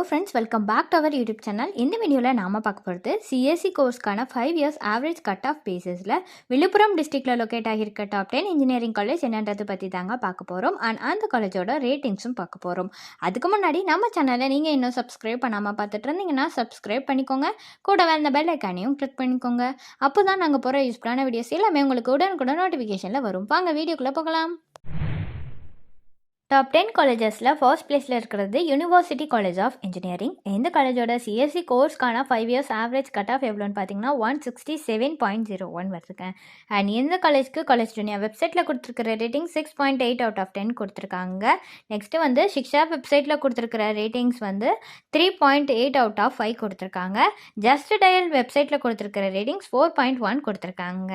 Hello friends, welcome back to our YouTube channel. இந்த வீடியோவில் நாம் பார்க்க போகிறது சிஎஸ்சி கோர்ஸ்க்கான 5 years ஆவரேஜ் கட் ஆஃப் பேசிஸில் விழுப்புரம் டிஸ்ட்ரிக்டில் லொக்கேட் ஆகியிருக்க டாப் 10 இன்ஜினியரிங் காலேஜ் என்னன்றது பற்றி தாங்க பார்க்க போகிறோம். அண்ட் அந்த காலேஜோட ரேட்டிங்ஸும் பார்க்க போகிறோம். அதுக்கு முன்னாடி நம்ம சேனலை நீங்கள் இன்னும் சப்ஸ்கிரைப் பண்ணாமல் பார்த்துட்டு இருந்தீங்கன்னா சப்ஸ்கிரைப் பண்ணிக்கோங்க. கூடவே அந்த பெல் ஐக்கானையும் கிளிக் பண்ணிக்கோங்க. அப்போ தான் நாங்கள் போகிற யூஸ்ஃபுல்லான வீடியோஸ் எல்லாமே உங்களுக்கு உடனுக்குடன் நோட்டிஃபிகேஷனில் வரும். வாங்க வீடியோக்குள்ளே போகலாம். டாப் 10 காலேஜஸில் ஃபர்ஸ்ட் பிளேஸில் இருக்கிறது யூனிவர்சிட்டி காலேஜ் ஆஃப் இன்ஜினியரிங். இந்த காலேஜோட சிஎஸ்சி கோர்ஸ்க்கான 5 years ஆவரேஜ் கட் ஆஃப் எவ்வளோன்னு பார்த்தீங்கன்னா 167.01 வருதுங்க. அண்ட் இந்த காலேஜ்க்கு காலேஜ் ஜூனியர் வெப்சைட்டில் கொடுத்துருக்கிற ரேட்டிங் 6.8 out of 10 கொடுத்துருக்காங்க. நெக்ஸ்ட்டு வந்து சிக்ஷா வெப்சைட்டில் கொடுத்துருக்கிற ரேட்டிங்ஸ் வந்து 3.8 out of 5 கொடுத்துருக்காங்க. ஜஸ்ட் டயல் வெப்சைட்டில் கொடுத்துருக்கிற ரேட்டிங்ஸ் 4.1 கொடுத்துருக்காங்க.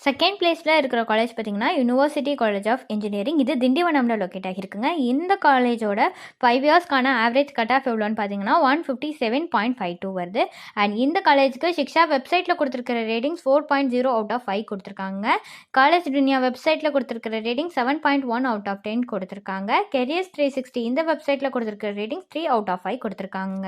செகண்ட் பிளேஸில் இருக்கிற காலேஜ் பார்த்திங்கன்னா யூனிவர்சிட்டி காலேஜ் ஆஃப் இன்ஜினியரிங். இது திண்டிவனமில் லொக்கேட் ஆகியிருக்குங்க. இந்த காலேஜோட 5 yearsக்கான ஆவரேஜ் கட் ஆஃப் எவ்வளோன்னு பார்த்தீங்கன்னா 157.52 வருது. அண்ட் இந்த காலேஜுக்கு சிக்ஷா வெப்சைட்டில் கொடுத்துருக்கிற ரேட்டிங்ஸ் 4.0 out of 5 கொடுத்துருக்காங்க. காலேஜ் ஜூனியர் வெப்சைட்டில் கொடுத்துருக்கிற ரேட்டிங் 7.1 out of 10 கொடுத்துருக்காங்க. கெரியர்ஸ் 360 இந்த வெப்சைட்டில் கொடுத்துருக்கிற ரேட்டிங்ஸ் 3 out of 5 கொடுத்துருக்காங்க.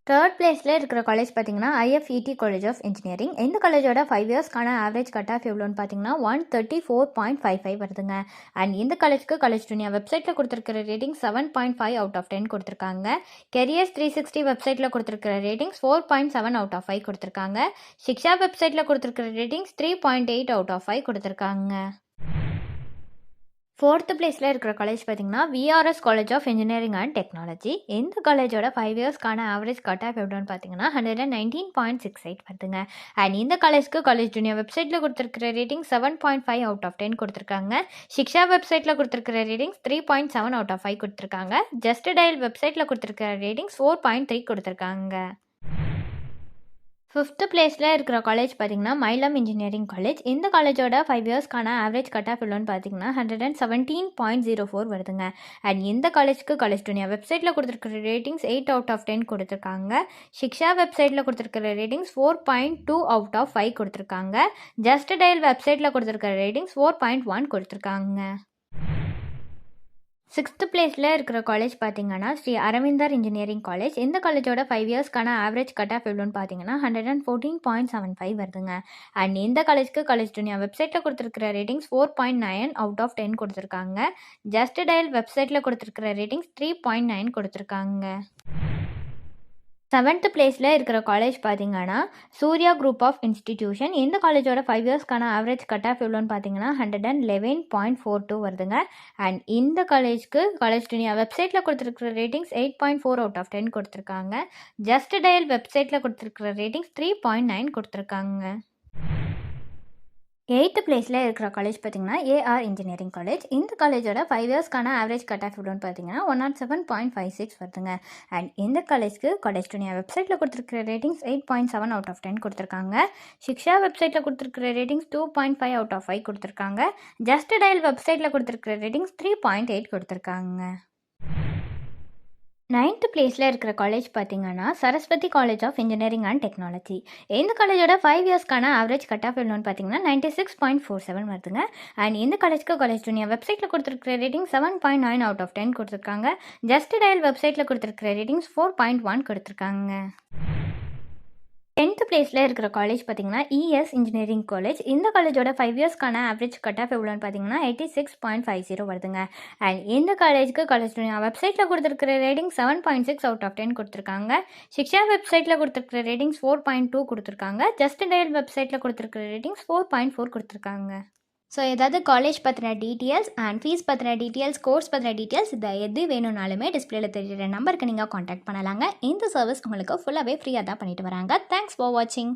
தேர்ட் பிளேஸில் இருக்கிற காலேஜ் பார்த்தீங்கன்னா ஐஎஃப்இடி காலேஜ் ஆஃப் இன்ஜினியரிங். இந்த காலேஜோட 5 yearsக்கான ஆவரேஜ் கட் ஆஃப் எவ்வளோன்னு பார்த்தீங்கன்னா 134.55 வருதுங்க. அண்ட் இந்த காலேஜ்க்கு காலேஜ் ஜூனியர் வெப்சைட்டில் கொடுத்துருக்கிற ரேட்டிங் 7.5 out of 10 கொடுத்துருக்காங்க. கெரியர்ஸ் 360 வெப்சைட்டில் கொடுத்துருக்கிற ரேட்டிங்ஸ் 4.7 out of 5 கொடுத்துருக்காங்க. சிக்ஷா வெப்சைட்டில் கொடுத்துருக்கிற ரேட்டிங்ஸ் 3.8 out of 5 கொடுத்துருக்காங்க. ஃபோர்த்து பிளேஸில் இருக்கிற காலேஜ் பார்த்தீங்கன்னா VRS college of engineering and technology. இந்த காலேஜோட 5 yearsக்கான ஆவரேஜ் கட் ஆஃப் எவ்வளோன்னு பார்த்தீங்கன்னா 119.68 வருதுங்க. அண்ட் இந்த காலேஜ்க்கு காலேஜ் ஜூனியர் வெப்சைட்டில் கொடுத்துருக்கிற ரேட்டிங் 7.5 out of 10 கொடுத்துருக்காங்க. சிக்ஷா வெப்சைட்டில் கொடுத்துருக்கிற ரேட்டிங்ஸ் 3.7 out of 5 கொடுத்துருக்காங்க. ஜஸ்ட் டயல் வெப்சைட்டில் கொடுத்துருக்கிற ரேட்டிங்ஸ் 4.3 கொடுத்துருக்காங்க. ஃபிஃப்த்து பிளேஸில் இருக்கிற காலேஜ் பார்த்தீங்கன்னா மைலம் இன்ஜினியரிங் காலேஜ். இந்த காலேஜோட 5 yearsக்கான ஆவரேஜ் கட் ஆஃப் எவ்வளோன்னு பார்த்தீங்கன்னா 117.04 வருதுங்க. அண்ட் இந்த காலேஜ்க்கு காலேஜ் ஜூனியர் வெப்சைட்டில் கொடுத்துருக்கிற ரேட்டிங்ஸ் 8 out of 10 கொடுத்துருக்காங்க. சிக்ஷா வெப்சைட்டில் கொடுத்துருக்கிற ரேட்டிங்ஸ் 4.2 out of 5 கொடுத்துருக்காங்க. ஜஸ்ட் டயல் வெப்சைட்டில் கொடுத்துருக்கிற ரேட்டிங்ஸ் 4.1 கொடுத்துருக்காங்க. சிக்ஸ்த்து பிளேஸில் இருக்கிற காலேஜ் பார்த்தீங்கன்னா ஸ்ரீ அரவிந்தர் இன்ஜினியரிங் காலேஜ். இந்த காலேஜோட 5 yearsக்கான ஆவரேஜ் கட் ஆஃப் எவ்வளோன்னு பார்த்தீங்கன்னா 114.75 வருதுங்க. அண்ட் இந்த காலேஜ்க்கு காலேஜ் ஜூனியர் வெப்சைட்டில் கொடுத்துருக்கிற ரேட்டிங்ஸ் 4.9 out of 10 கொடுத்துருக்காங்க. ஜஸ்ட் டயல் வெப்சைட்டில் கொடுத்துருக்கிற ரேட்டிங்ஸ் 3.9 கொடுத்துருக்காங்க. செவன்த்து பிளேஸில் இருக்கிற காலேஜ் பார்த்தீங்கன்னா சூர்யா குரூப் ஆஃப் இன்ஸ்டிடியூஷன். இந்த காலேஜோட 5 yearsக்கான ஆவரேஜ் கட் ஆஃப் எவ்வளோன்னு பார்த்தீங்கன்னா 111.42 வருதுங்க. அண்ட் இந்த காலேஜ்க்கு காலேஜ் ஜூனியர் வெப்சைட்டில் கொடுத்துருக்கிற ரேட்டிங்ஸ் 8.4 out of 10 கொடுத்துருக்காங்க. ஜஸ்ட் டயல் வெப்சைட்டில் கொடுத்துருக்கிற ரேட்டிங்ஸ் 3.9 கொடுத்துருக்காங்க. எயித்து பிளேஸில் இருக்கிற காலேஜ் பார்த்தீங்கன்னா ஏஆர் இன்ஜினியரிங் காலேஜ். இந்த காலேஜோட 5 yearsக்கான ஆவரேஜ் கட் ஆஃப் எவ்வளோன்னு பார்த்தீங்கன்னா 107.56 வருதுங்க. அண்ட் இந்த காலேஜ்க்கு காலேஜ் ஜூனியர் வெப்சைட்டில் கொடுத்துருக்கிற ரேட்டிங்ஸ் 8.7 out of 10 கொடுத்துருக்காங்க. சிக்ஷா வெப்சைட்டில் கொடுத்துருக்கிற ரேட்டிங்ஸ் 2.5 out of 5 கொடுத்துருக்காங்க. ஜஸ்ட் டயல் வெப்சைட்டில் கொடுத்துருக்கிற ரேட்டிங்ஸ் 3.8 கொடுத்துருக்காங்க. நைன்த்து பிளேஸில் இருக்கிற காலேஜ் பார்த்தீங்கன்னா Saraswathi college of engineering and technology. இந்த காலேஜோட 5 yearsக்கான ஆவரேஜ் கட் ஆஃப் எவ்வளோன்னு பார்த்தீங்கன்னா 96.47 வருதுங்க. அண்ட் இந்த காலேஜ்க்கு காலேஜ் ஜூனியர் வெப்சைட்டில் கொடுத்துருக்கிற ரேட்டிங் 7.9 out of 10 கொடுத்துருக்காங்க. ஜஸ்ட் டயல் வெப்சைட்டில் கொடுத்துருக்கிற ரேட்டிங்ஸ் 4.1 கொடுத்துருக்காங்க. 10th பிளேஸில் இருக்கிற காலேஜ் பார்த்தீங்கன்னா இஎஸ் இன்ஜினியரிங் காலேஜ். இந்த காலேஜோட 5 yearsக்கான ஆவரேஜ் கட் ஆஃப் எவ்வளோன்னு பார்த்தீங்கன்னா 86.50 வருதுங்க. அண்ட் இந்த காலேஜ்க்கு காலேஜ் ஜூனியர் வெப்சைட்டில் கொடுத்துருக்கிற ரேட்டிங் 7.6 out of 10 கொடுத்துருக்காங்க. சிக்ஷா வெப்சைட்டில் கொடுத்துருக்கிற ரேட்டிங்ஸ் 4.2 கொடுத்துருக்காங்க. ஜஸ்ட் டயல் வெப்சைட்டில் கொடுத்துருக்கிற ரேட்டிங்ஸ் 4.4 கொடுத்துருக்காங்க. ஸோ ஏதாவது காலேஜ் பற்றின டீட்டெயில்ஸ் அண்ட் ஃபீஸ் பற்றின டீட்டெயில்ஸ், கோர்ஸ் பற்றின டீட்டெயில்ஸ் இதை எது வேணும்னாலுமே டிஸ்பிளேல தெரியுற நம்பருக்கு நீங்கள் காண்டாக்ட் பண்ணலாங்க. இந்த சர்வீஸ் உங்களுக்கு ஃபுல்லாகவே ஃப்ரீயாக தான் பண்ணிட்டு வராங்க. தேங்க்ஸ் ஃபார் வாட்சிங்.